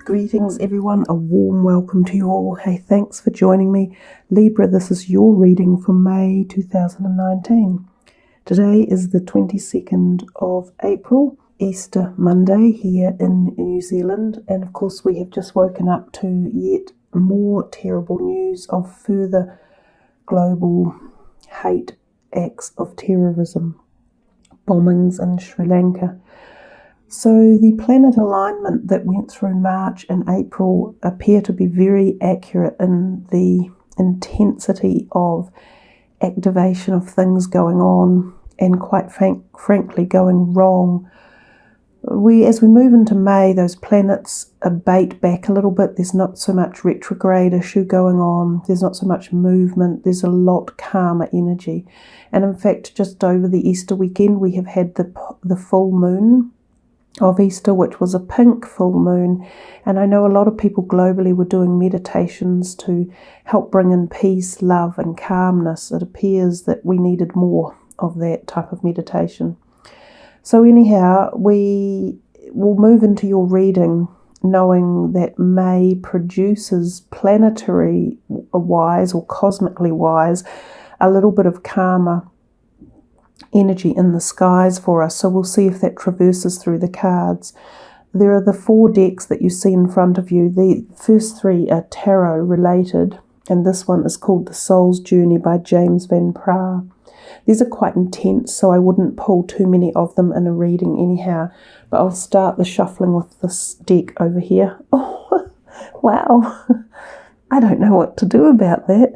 Greetings everyone, a warm welcome to you all. Hey, thanks for joining me. Libra, this is your reading for May 2019. Today is the 22nd of April, Easter Monday here in New Zealand. And of course we have just woken up to yet more terrible news of further global hate acts of terrorism, bombings in Sri Lanka. So the planet alignment that went through March and April appear to be very accurate in the intensity of activation of things going on and quite frankly going wrong. As we move into May, those planets abate back a little bit. There's not so much retrograde issue going on. There's not so much movement. There's a lot calmer energy. And in fact, just over the Easter weekend, we have had the full moon of Easter, which was a pink full moon, and I know a lot of people globally were doing meditations to help bring in peace, love and calmness. It appears that we needed more of that type of meditation. So anyhow, we will move into your reading knowing that May produces planetary wise or cosmically wise a little bit of calmer energy in the skies for us, so we'll see if that traverses through the cards. There are the 4 decks that you see in front of you. The first 3 are Taro related, and this one is called The Soul's Journey by James Van Praagh. These are quite intense, so I wouldn't pull too many of them in a reading anyhow, but I'll start the shuffling with this deck over here. Oh, wow. I don't know what to do about that.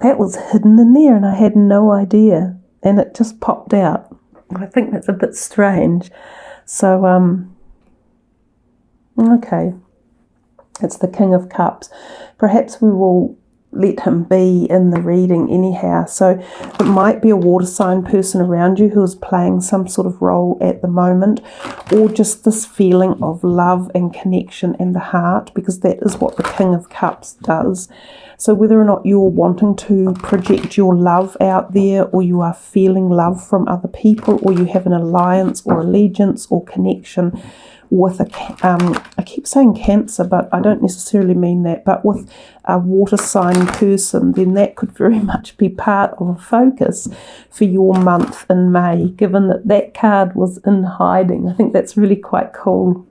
That was hidden in there and I had no idea. And it just popped out. I think that's a bit strange. So, okay. It's the King of Cups. Perhaps we will let him be in the reading anyhow. So it might be a water sign person around you who is playing some sort of role at the moment, or just this feeling of love and connection in the heart, because that is what the King of Cups does. So whether or not you're wanting to project your love out there, or you are feeling love from other people, or you have an alliance or allegiance or connection with I keep saying Cancer, but I don't necessarily mean that, but with a water sign person, then that could very much be part of a focus for your month in May, given that that card was in hiding. I think that's really quite cool.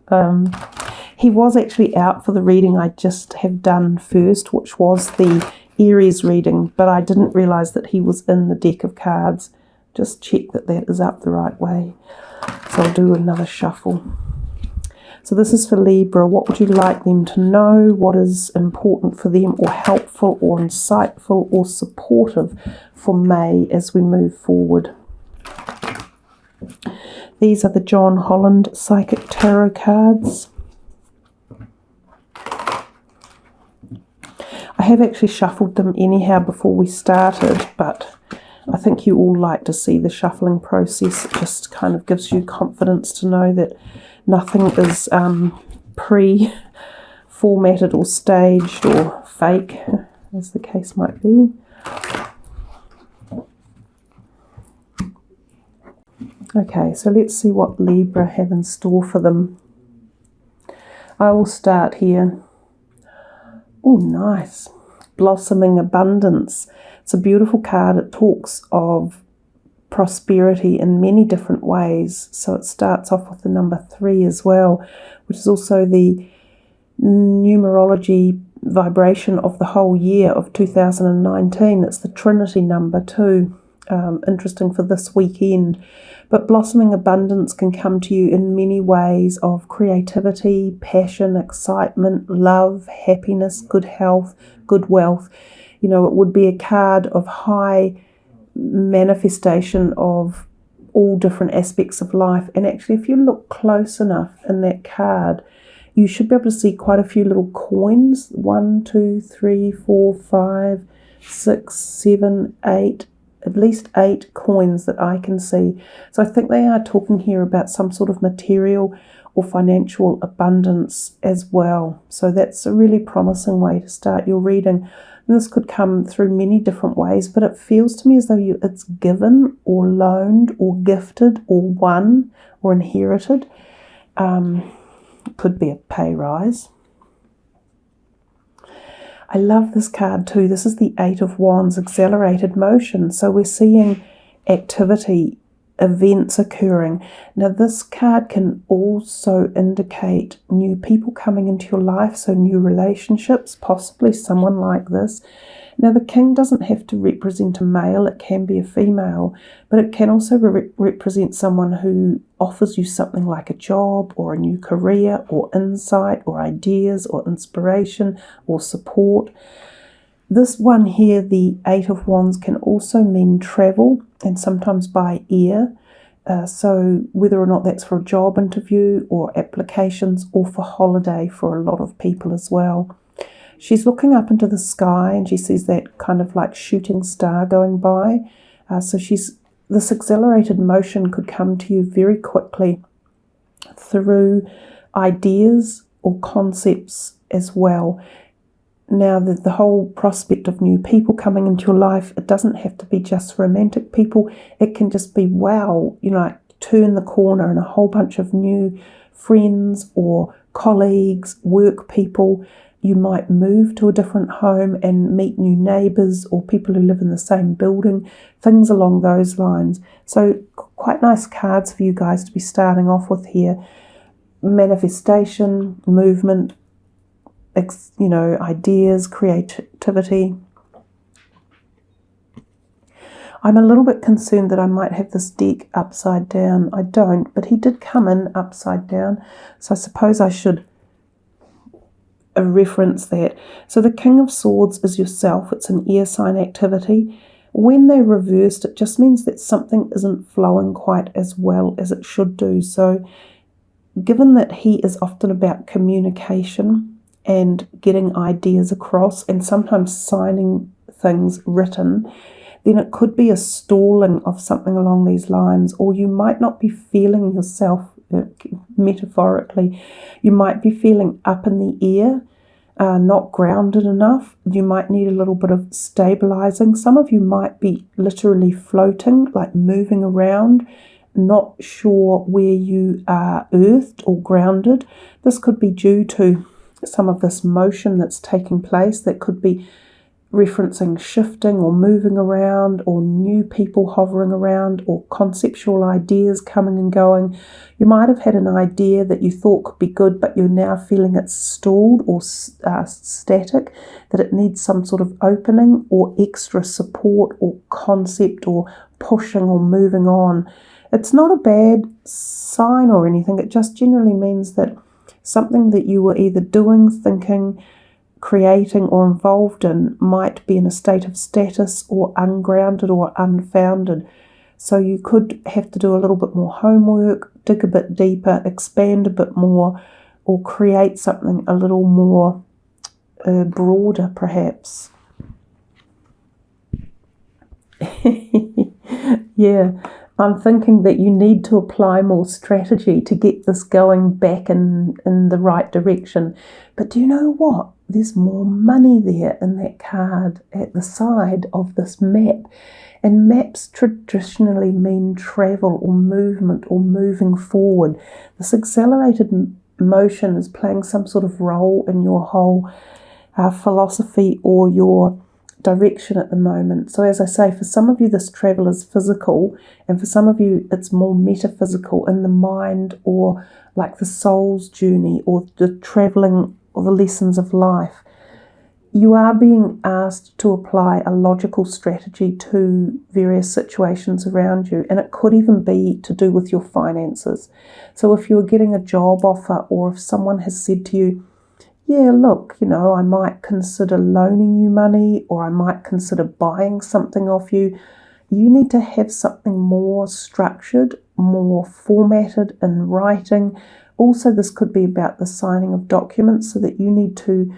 He was actually out for the reading I just have done first, which was the Aries reading, but I didn't realise that he was in the deck of cards. Just check that that is up the right way. So I'll do another shuffle. So this is for Libra. What would you like them to know? What is important for them, or helpful or insightful or supportive for May as we move forward? These are the John Holland Psychic Tarot cards. I have actually shuffled them anyhow before we started, but I think you all like to see the shuffling process. It just kind of gives you confidence to know that nothing is pre-formatted or staged or fake, as the case might be. Okay, so let's see what Libra have in store for them. I will start here. Oh, nice. Blossoming Abundance. It's a beautiful card. It talks of prosperity in many different ways. So it starts off with the number 3 as well, which is also the numerology vibration of the whole year of 2019. It's the Trinity number too. Interesting for this weekend. But blossoming abundance can come to you in many ways of creativity, passion, excitement, love, happiness, good health, good wealth. You know, it would be a card of high manifestation of all different aspects of life. And actually, if you look close enough in that card, you should be able to see quite a few little coins. 1, 2, 3, 4, 5, 6, 7, 8, at least 8 coins that I can see. So I think they are talking here about some sort of material or financial abundance as well. So that's a really promising way to start your reading. And this could come through many different ways, but it feels to me as though it's given or loaned or gifted or won or inherited. Could be a pay rise. I love this card too. This is the 8 of Wands, accelerated motion. So we're seeing activity, events occurring. Now this card can also indicate new people coming into your life, so new relationships, possibly someone like this. Now the king doesn't have to represent a male, it can be a female, but it can also represent someone who offers you something like a job or a new career or insight or ideas or inspiration or support. This one here, the 8 of Wands, can also mean travel and sometimes by ear. So whether or not that's for a job interview or applications or for holiday for a lot of people as well. She's looking up into the sky and she sees that kind of like shooting star going by. So this accelerated motion could come to you very quickly through ideas or concepts as well. Now, the whole prospect of new people coming into your life, it doesn't have to be just romantic people. It can just be, wow, you know, like turn the corner and a whole bunch of new friends or colleagues, work people. You might move to a different home and meet new neighbours or people who live in the same building, things along those lines. So quite nice cards for you guys to be starting off with here. Manifestation, movement, you know, ideas, creativity. I'm a little bit concerned that I might have this deck upside down. I don't, but he did come in upside down, so I suppose I should reference that. So the King of Swords is yourself. It's an air sign activity. When they're reversed, it just means that something isn't flowing quite as well as it should do. So given that he is often about communication and getting ideas across and sometimes signing things written, then it could be a stalling of something along these lines, or you might not be feeling yourself, metaphorically, you might be feeling up in the air, not grounded enough. You might need a little bit of stabilizing. Some of you might be literally floating, like moving around, not sure where you are earthed or grounded. This could be due to some of this motion that's taking place. That could be referencing shifting or moving around, or new people hovering around, or conceptual ideas coming and going. You might have had an idea that you thought could be good, but you're now feeling it's stalled or static, that it needs some sort of opening or extra support or concept or pushing or moving on. It's not a bad sign or anything. It just generally means that something that you were either doing, thinking, creating or involved in might be in a state of status or ungrounded or unfounded. So you could have to do a little bit more homework, dig a bit deeper, expand a bit more, or create something a little more broader perhaps. Yeah, I'm thinking that you need to apply more strategy to get this going back in the right direction. But do you know what? There's more money there in that card at the side of this map. And maps traditionally mean travel or movement or moving forward. This accelerated motion is playing some sort of role in your whole philosophy or your direction at the moment. So as I say, for some of you this travel is physical, and for some of you it's more metaphysical in the mind, or like the soul's journey, or the traveling or the lessons of life. You are being asked to apply a logical strategy to various situations around you, and it could even be to do with your finances. So if you're getting a job offer, or if someone has said to you, yeah, look, I might consider loaning you money, or I might consider buying something off you. You need to have something more structured, more formatted in writing. Also, this could be about the signing of documents, so that you need to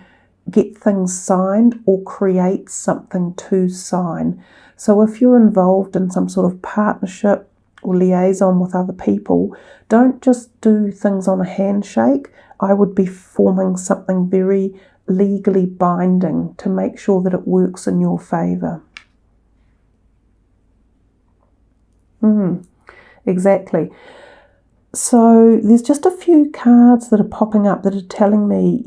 get things signed or create something to sign. So if you're involved in some sort of partnership or liaison with other people, don't just do things on a handshake. I would be forming something very legally binding to make sure that it works in your favour. Exactly. So there's just a few cards that are popping up that are telling me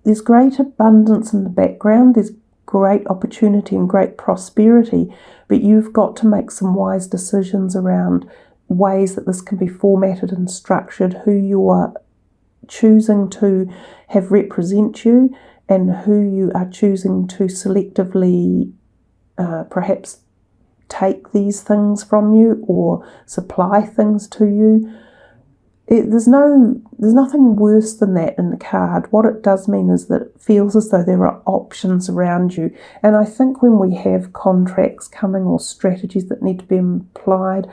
there's great abundance in the background, there's great opportunity and great prosperity, but you've got to make some wise decisions around ways that this can be formatted and structured, who you are choosing to have represent you, and who you are choosing to selectively perhaps take these things from you or supply things to you. There's nothing worse than that in the card. What it does mean is that it feels as though there are options around you. And I think when we have contracts coming or strategies that need to be applied,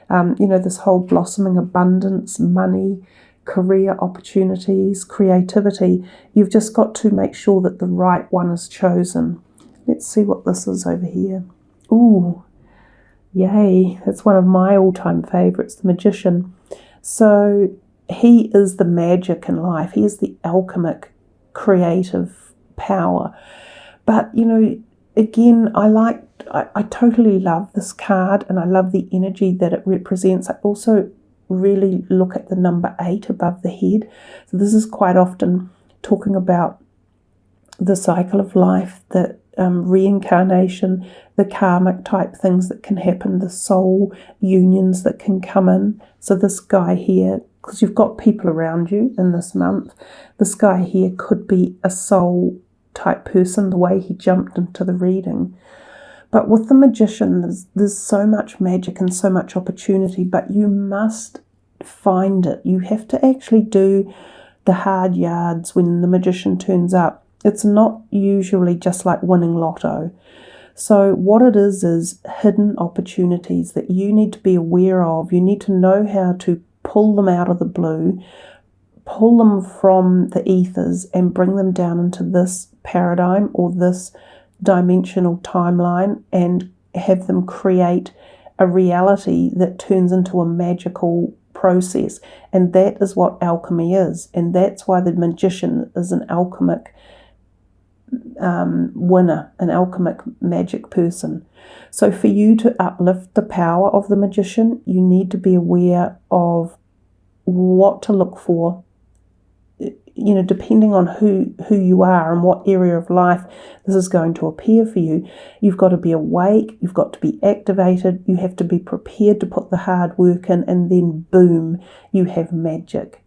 this whole blossoming abundance, money, career opportunities, creativity, you've just got to make sure that the right one is chosen. Let's see what this is over here. Ooh, yay, that's one of my all-time favourites, the Magician. So he is the magic in life. He is the alchemic creative power. But, again, I totally love this card, and I love the energy that it represents. I also really look at the number 8 above the head. So this is quite often talking about the cycle of life, the reincarnation, the karmic type things that can happen, the soul unions that can come in. So this guy here, because you've got people around you in this month, this guy here could be a soul type person, the way he jumped into the reading. But with the Magician, there's so much magic and so much opportunity, but you must find it. You have to actually do the hard yards when the Magician turns up. It's not usually just like winning lotto. So what it is hidden opportunities that you need to be aware of. You need to know how to pull them out of the blue, pull them from the ethers and bring them down into this paradigm or this dimensional timeline and have them create a reality that turns into a magical process. And that is what alchemy is. And that's why the Magician is an alchemic winner, an alchemic magic person. So for you to uplift the power of the Magician, you need to be aware of what to look for, depending on who you are and what area of life this is going to appear for you. You've got to be awake, you've got to be activated, you have to be prepared to put the hard work in, and then boom, you have magic.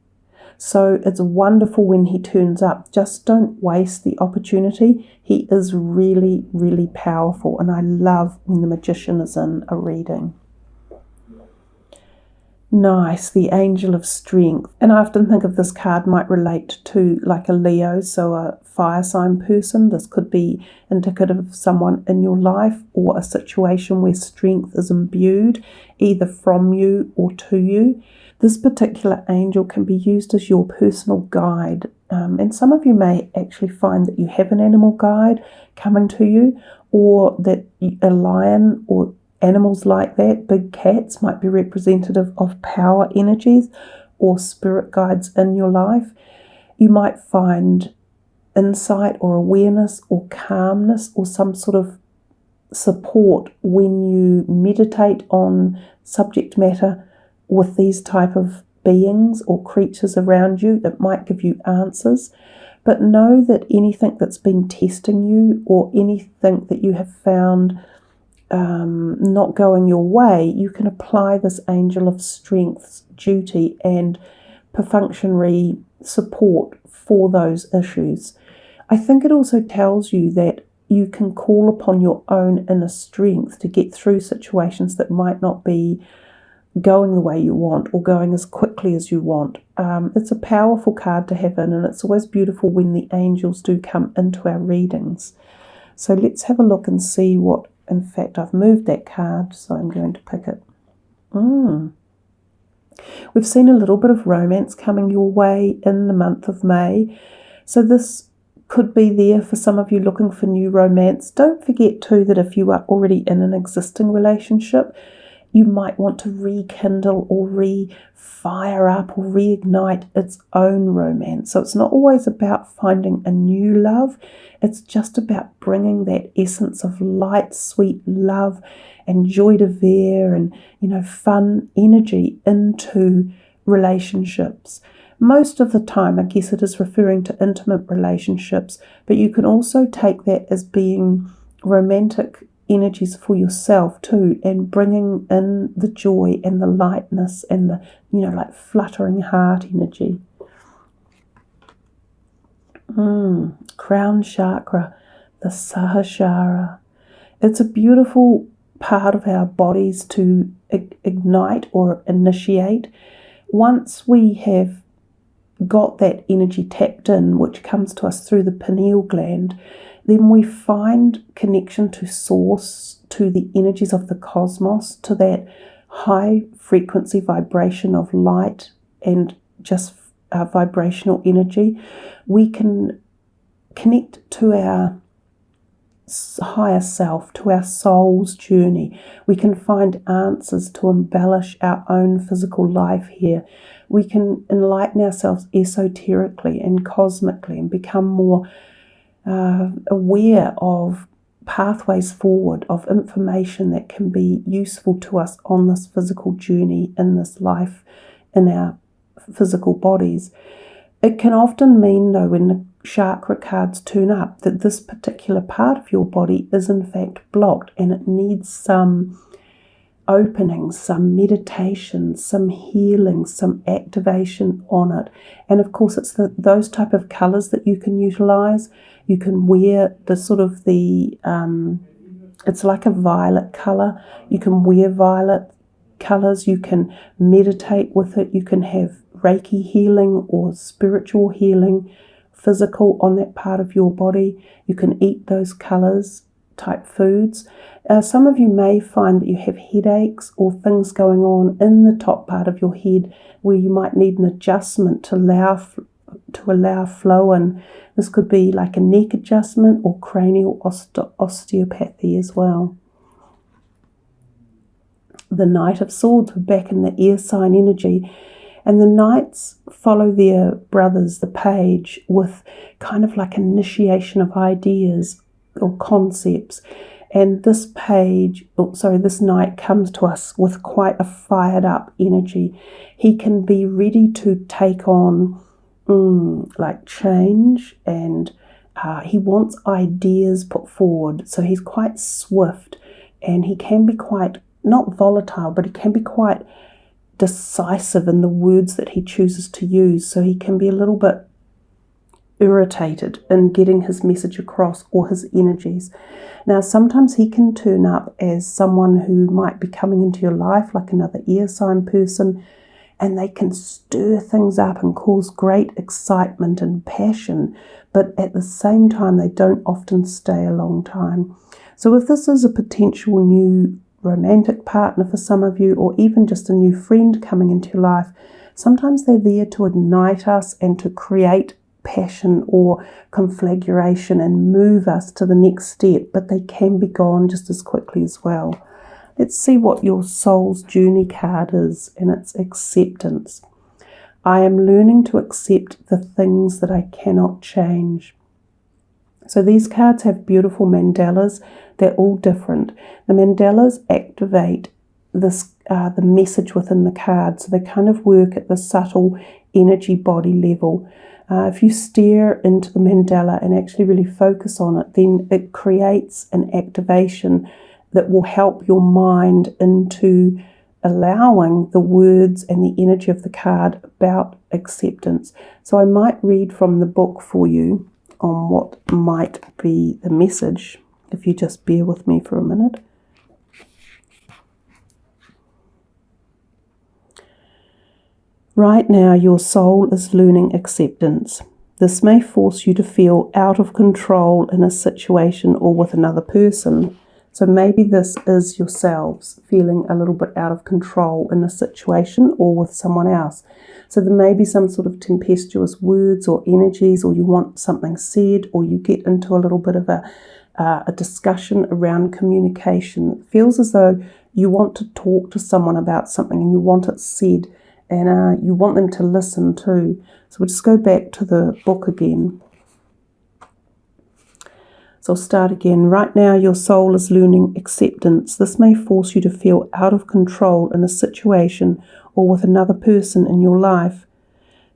So it's wonderful when he turns up. Just don't waste the opportunity. He is really, really powerful, and I love when the Magician is in a reading. Nice, the Angel of Strength. And I often think of this card might relate to like a Leo, so a fire sign person. This could be indicative of someone in your life or a situation where strength is imbued, either from you or to you. This particular angel can be used as your personal guide. And some of you may actually find that you have an animal guide coming to you, or that a lion or animals like that, big cats, might be representative of power energies or spirit guides in your life. You might find insight or awareness or calmness or some sort of support when you meditate on subject matter with these type of beings or creatures around you. It might give you answers. But know that anything that's been testing you or anything that you have found not going your way, you can apply this Angel of Strength's duty and perfunctory support for those issues. I think it also tells you that you can call upon your own inner strength to get through situations that might not be going the way you want or going as quickly as you want. It's a powerful card to have in, and it's always beautiful when the angels do come into our readings. So let's have a look and see what, in fact, I've moved that card, so I'm going to pick it. We've seen a little bit of romance coming your way in the month of May. So this could be there for some of you looking for new romance. Don't forget too that if you are already in an existing relationship, you might want to rekindle or fire up or reignite its own romance. So it's not always about finding a new love. It's just about bringing that essence of light, sweet love and joie de vivre and, fun energy into relationships. Most of the time, I guess it is referring to intimate relationships, but you can also take that as being romantic energies for yourself too, and bringing in the joy and the lightness and the, like fluttering heart energy. Crown chakra, the Sahasrara. It's a beautiful part of our bodies to ignite or initiate. Once we have got that energy tapped in, which comes to us through the pineal gland, then we find connection to source, to the energies of the cosmos, to that high frequency vibration of light and just vibrational energy. We can connect to our higher self, to our soul's journey. We can find answers to embellish our own physical life here. We can enlighten ourselves esoterically and cosmically and become more aware of pathways forward, of information that can be useful to us on this physical journey in this life, in our physical bodies. It can often mean, though, when the chakra cards turn up, that this particular part of your body is in fact blocked and it needs some opening, some meditation, some healing, some activation on it. And of course it's those type of colours that you can utilize. You can wear the sort of it's like a violet colour. You can wear violet colours. You can meditate with it. You can have Reiki healing or spiritual healing, physical on that part of your body. You can eat those colours type foods. Some of you may find that you have headaches or things going on in the top part of your head where you might need an adjustment to allow flow, and this could be like a neck adjustment or cranial osteopathy as well. The Knight of Swords, we're back in the air sign energy, and the knights follow their brothers, the page, with kind of like initiation of ideas or concepts. And this this knight comes to us with quite a fired up energy. He can be ready to take on like change, and he wants ideas put forward. So he's quite swift, and he can be quite, not volatile, but he can be quite decisive in the words that he chooses to use. So he can be a little bit irritated in getting his message across or his energies. Now sometimes he can turn up as someone who might be coming into your life, like another air sign person, and they can stir things up and cause great excitement and passion, but at the same time they don't often stay a long time. So if this is a potential new romantic partner for some of you, or even just a new friend coming into your life, sometimes they're there to ignite us and to create passion or conflagration and move us to the next step, but they can be gone just as quickly as well. Let's see what your soul's journey card is, and it's acceptance. I am learning to accept the things that I cannot change. So these cards have beautiful mandalas. They're all different. The mandalas activate this the message within the card, so they kind of work at the subtle energy body level. If you stare into the mandala and actually really focus on it, then it creates an activation that will help your mind into allowing the words and the energy of the card about acceptance. So I might read from the book for you on what might be the message, if you just bear with me for a minute. Right now, your soul is learning acceptance. This may force you to feel out of control in a situation or with another person. So maybe this is yourselves feeling a little bit out of control in a situation or with someone else. So there may be some sort of tempestuous words or energies, or you want something said, or you get into a little bit of a discussion around communication. It feels as though you want to talk to someone about something and you want it said, and you want them to listen too. So we'll just go back to the book again. So I'll start again. Right now, your soul is learning acceptance. This may force you to feel out of control in a situation or with another person in your life.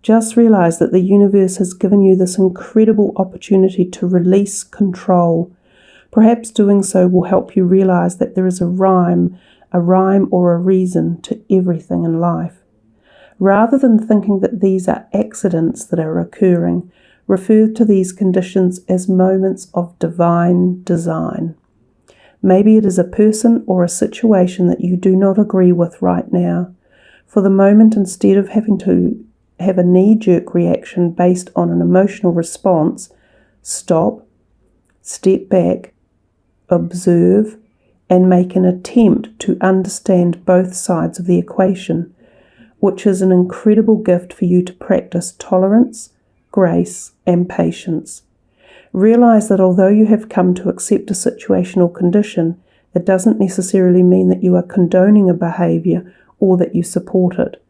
Just realize that the universe has given you this incredible opportunity to release control. Perhaps doing so will help you realize that there is a rhyme or a reason to everything in life. Rather than thinking that these are accidents that are occurring, refer to these conditions as moments of divine design. Maybe it is a person or a situation that you do not agree with right now. For the moment, instead of having to have a knee-jerk reaction based on an emotional response, stop, step back, observe, and make an attempt to understand both sides of the equation, which is an incredible gift for you to practice tolerance, grace, and patience. Realize that although you have come to accept a situation or condition, it doesn't necessarily mean that you are condoning a behavior or that you support it.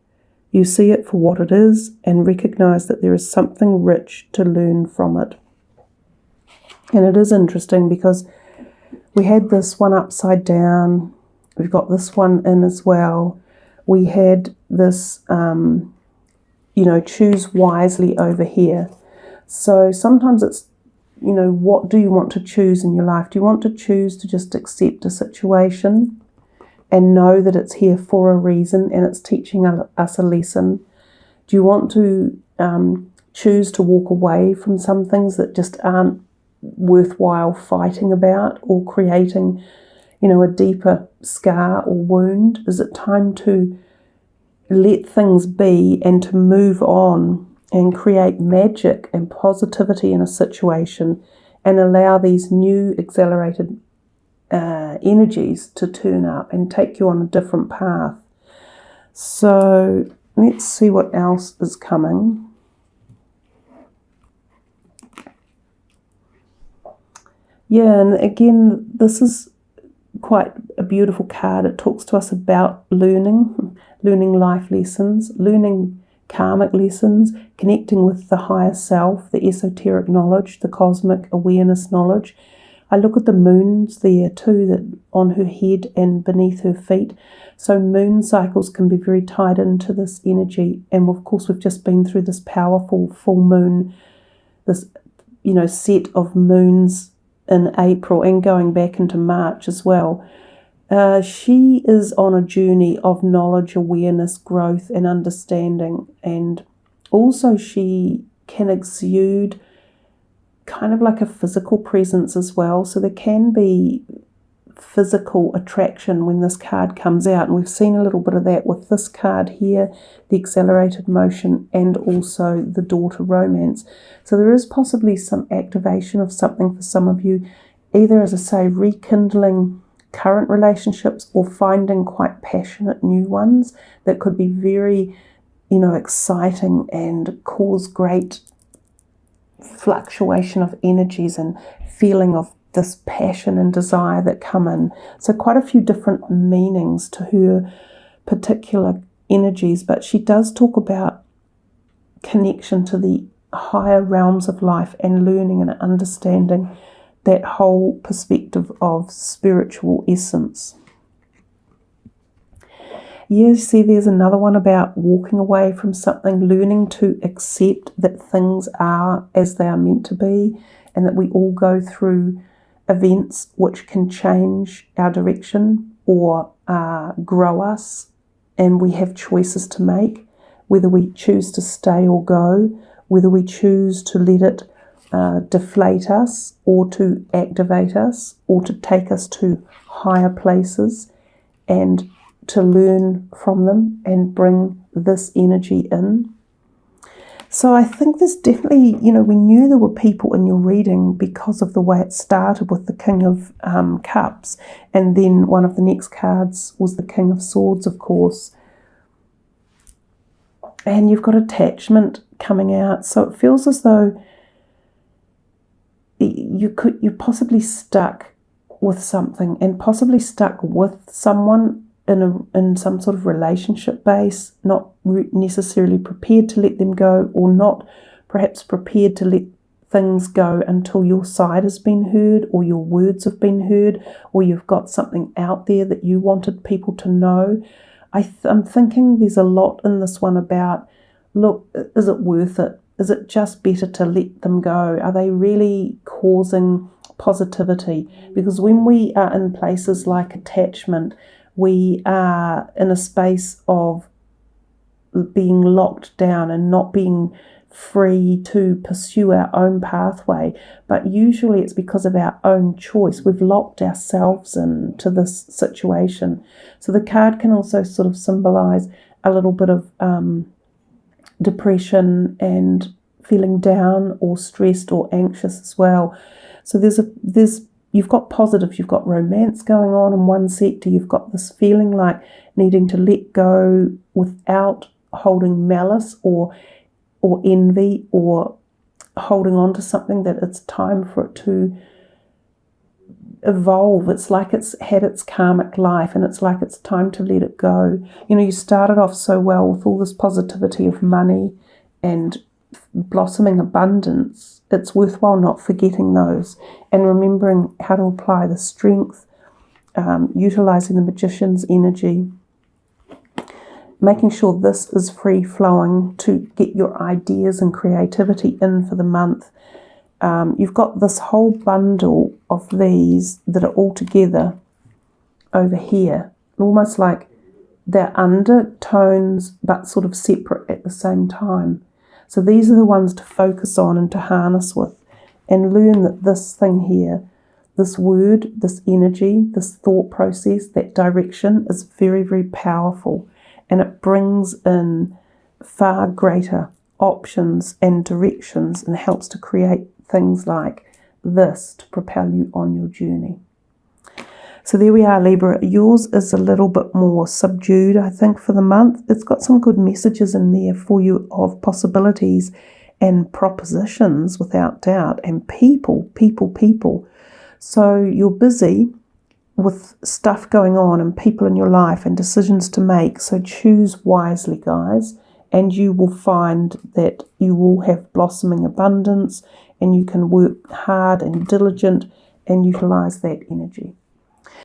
You see it for what it is and recognize that there is something rich to learn from it. And it is interesting because we had this one upside down. We've got this one in as well. We had this, choose wisely over here. So sometimes it's, what do you want to choose in your life? Do you want to choose to just accept a situation and know that it's here for a reason and it's teaching us a lesson? Do you want to choose to walk away from some things that just aren't worthwhile fighting about or creating, a deeper scar or wound? Is it time to let things be and to move on and create magic and positivity in a situation and allow these new accelerated energies to turn up and take you on a different path? So let's see what else is coming. Yeah, and again, this is quite a beautiful card. It talks to us about learning life lessons, learning karmic lessons, connecting with the higher self, the esoteric knowledge, the cosmic awareness knowledge. I look at the moons there too, that on her head and beneath her feet. So moon cycles can be very tied into this energy. And of course, we've just been through this powerful full moon, this, set of moons in April and going back into March as well. She is on a journey of knowledge, awareness, growth and understanding, and also she can exude kind of like a physical presence as well. So there can be physical attraction when this card comes out, and we've seen a little bit of that with this card here, the accelerated motion, and also the daughter romance. So there is possibly some activation of something for some of you, either, as I say, rekindling current relationships or finding quite passionate new ones that could be very, exciting and cause great fluctuation of energies and feeling of this passion and desire that come in. So quite a few different meanings to her particular energies, but she does talk about connection to the higher realms of life and learning and understanding that whole perspective of spiritual essence. Yeah, see, there's another one about walking away from something, learning to accept that things are as they are meant to be, and that we all go through events which can change our direction or grow us, and we have choices to make, whether we choose to stay or go, whether we choose to let it deflate us or to activate us or to take us to higher places and to learn from them and bring this energy in. So I think there's definitely, we knew there were people in your reading because of the way it started with the King of Cups, and then one of the next cards was the King of Swords, of course. And you've got attachment coming out, so it feels as though you're possibly stuck with something, and possibly stuck with someone in some sort of relationship base, not necessarily prepared to let them go, or not perhaps prepared to let things go until your side has been heard, or your words have been heard, or you've got something out there that you wanted people to know. I'm thinking there's a lot in this one about, look, is it worth it? Is it just better to let them go? Are they really causing positivity? Because when we are in places like attachment, we are in a space of being locked down and not being free to pursue our own pathway. But usually it's because of our own choice. We've locked ourselves into this situation. So the card can also sort of symbolize a little bit of depression and feeling down or stressed or anxious as well. So you've got positive, you've got romance going on in one sector, you've got this feeling like needing to let go without holding malice or envy, or holding on to something that it's time for it to evolve. It's like it's had its karmic life, and it's like it's time to let it go. You started off so well with all this positivity of money and blossoming abundance. It's worthwhile not forgetting those and remembering how to apply the strength, utilizing the magician's energy, making sure this is free flowing to get your ideas and creativity in for the month. You've got this whole bundle of these that are all together over here, almost like they're undertones but sort of separate at the same time. So these are the ones to focus on and to harness with, and learn that this thing here, this word, this energy, this thought process, that direction is very, very powerful, and it brings in far greater options and directions and helps to create things like this to propel you on your journey. So there we are, Libra. Yours is a little bit more subdued, I think, for the month. It's got some good messages in there for you of possibilities and propositions, without doubt, and people. So you're busy with stuff going on and people in your life and decisions to make. So choose wisely, guys, and you will find that you will have blossoming abundance, and you can work hard and diligent and utilize that energy.